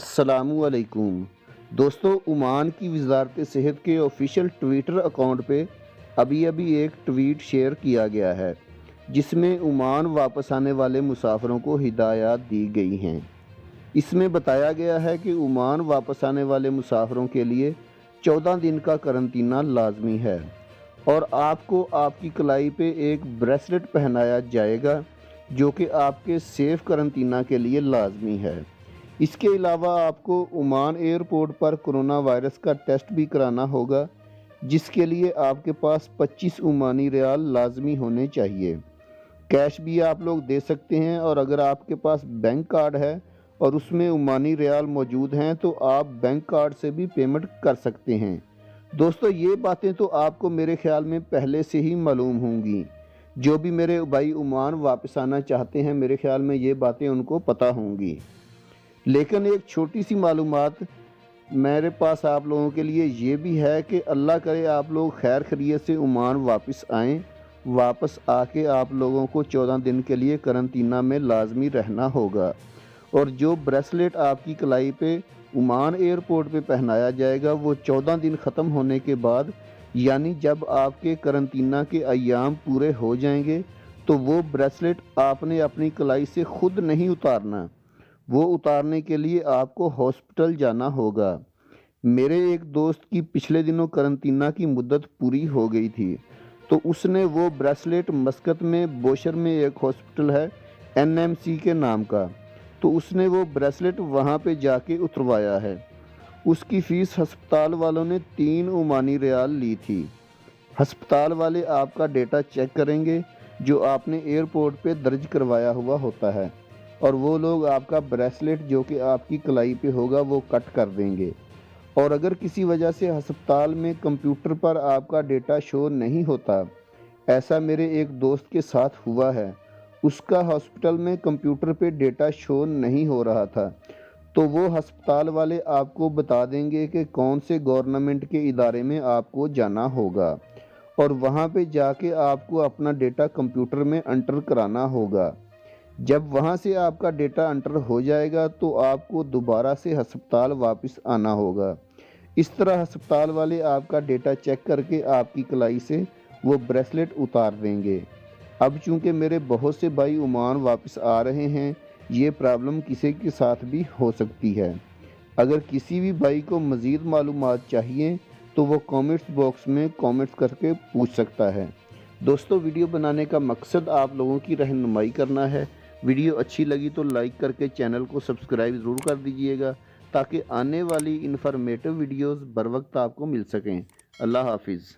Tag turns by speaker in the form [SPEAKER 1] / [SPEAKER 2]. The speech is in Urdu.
[SPEAKER 1] السلام علیکم دوستو، عمان کی وزارت صحت کے آفیشیل ٹویٹر اکاؤنٹ پہ ابھی ایک ٹویٹ شیئر کیا گیا ہے جس میں عمان واپس آنے والے مسافروں کو ہدایات دی گئی ہیں۔ اس میں بتایا گیا ہے کہ عمان واپس آنے والے مسافروں کے لیے 14 دن کا قرنطینہ لازمی ہے اور آپ کو آپ کی کلائی پہ ایک بریسلٹ پہنایا جائے گا جو کہ آپ کے سیف قرنطینہ کے لیے لازمی ہے۔ اس کے علاوہ آپ کو عمان ایئرپورٹ پر کرونا وائرس کا ٹیسٹ بھی کرانا ہوگا جس کے لیے آپ کے پاس 25 عمانی ریال لازمی ہونے چاہیے۔ کیش بھی آپ لوگ دے سکتے ہیں اور اگر آپ کے پاس بینک کارڈ ہے اور اس میں عمانی ریال موجود ہیں تو آپ بینک کارڈ سے بھی پیمنٹ کر سکتے ہیں۔ دوستو، یہ باتیں تو آپ کو میرے خیال میں پہلے سے ہی معلوم ہوں گی۔ جو بھی میرے بھائی عمان واپس آنا چاہتے ہیں میرے خیال میں یہ باتیں ان کو پتہ ہوں گی، لیکن ایک چھوٹی سی معلومات میرے پاس آپ لوگوں کے لیے یہ بھی ہے کہ اللہ کرے آپ لوگ خیر خیریت سے عمان واپس آئیں۔ واپس آ کے آپ لوگوں کو 14 دن کے لیے قرنطینہ میں لازمی رہنا ہوگا، اور جو بریسلیٹ آپ کی کلائی پہ عمان ایئرپورٹ پہ پہنایا جائے گا وہ 14 دن ختم ہونے کے بعد، یعنی جب آپ کے قرنطینہ کے ایام پورے ہو جائیں گے تو وہ بریسلیٹ آپ نے اپنی کلائی سے خود نہیں اتارنا، وہ اتارنے کے لیے آپ کو ہاسپٹل جانا ہوگا۔ میرے ایک دوست کی پچھلے دنوں قرنطینہ کی مدت پوری ہو گئی تھی تو اس نے وہ بریسلیٹ مسقط میں بوشر میں ایک ہاسپٹل ہے NMC کے نام کا، تو اس نے وہ بریسلیٹ وہاں پہ جا کے اتروایا ہے۔ اس کی فیس ہسپتال والوں نے 3 عمانی ریال لی تھی۔ ہسپتال والے آپ کا ڈیٹا چیک کریں گے جو آپ نے ایئرپورٹ پہ درج کروایا ہوا ہوتا ہے، اور وہ لوگ آپ کا بریسلیٹ جو کہ آپ کی کلائی پہ ہوگا وہ کٹ کر دیں گے۔ اور اگر کسی وجہ سے ہسپتال میں کمپیوٹر پر آپ کا ڈیٹا شو نہیں ہوتا، ایسا میرے ایک دوست کے ساتھ ہوا ہے، اس کا ہاسپٹل میں کمپیوٹر پہ ڈیٹا شو نہیں ہو رہا تھا، تو وہ ہسپتال والے آپ کو بتا دیں گے کہ کون سے گورنمنٹ کے ادارے میں آپ کو جانا ہوگا، اور وہاں پہ جا کے آپ کو اپنا ڈیٹا کمپیوٹر میں انٹر کرانا ہوگا۔ جب وہاں سے آپ کا ڈیٹا انٹر ہو جائے گا تو آپ کو دوبارہ سے ہسپتال واپس آنا ہوگا۔ اس طرح ہسپتال والے آپ کا ڈیٹا چیک کر کے آپ کی کلائی سے وہ بریسلیٹ اتار دیں گے۔ اب چونکہ میرے بہت سے بھائی عمان واپس آ رہے ہیں، یہ پرابلم کسی کے ساتھ بھی ہو سکتی ہے۔ اگر کسی بھی بھائی کو مزید معلومات چاہیے تو وہ کامنٹس باکس میں کامنٹس کر کے پوچھ سکتا ہے۔ دوستو، ویڈیو بنانے کا مقصد آپ لوگوں کی رہنمائی کرنا ہے۔ ویڈیو اچھی لگی تو لائک کر کے چینل کو سبسکرائب ضرور کر دیجئے گا تاکہ آنے والی انفارمیٹو ویڈیوز بر وقت آپ کو مل سکیں۔ اللہ حافظ۔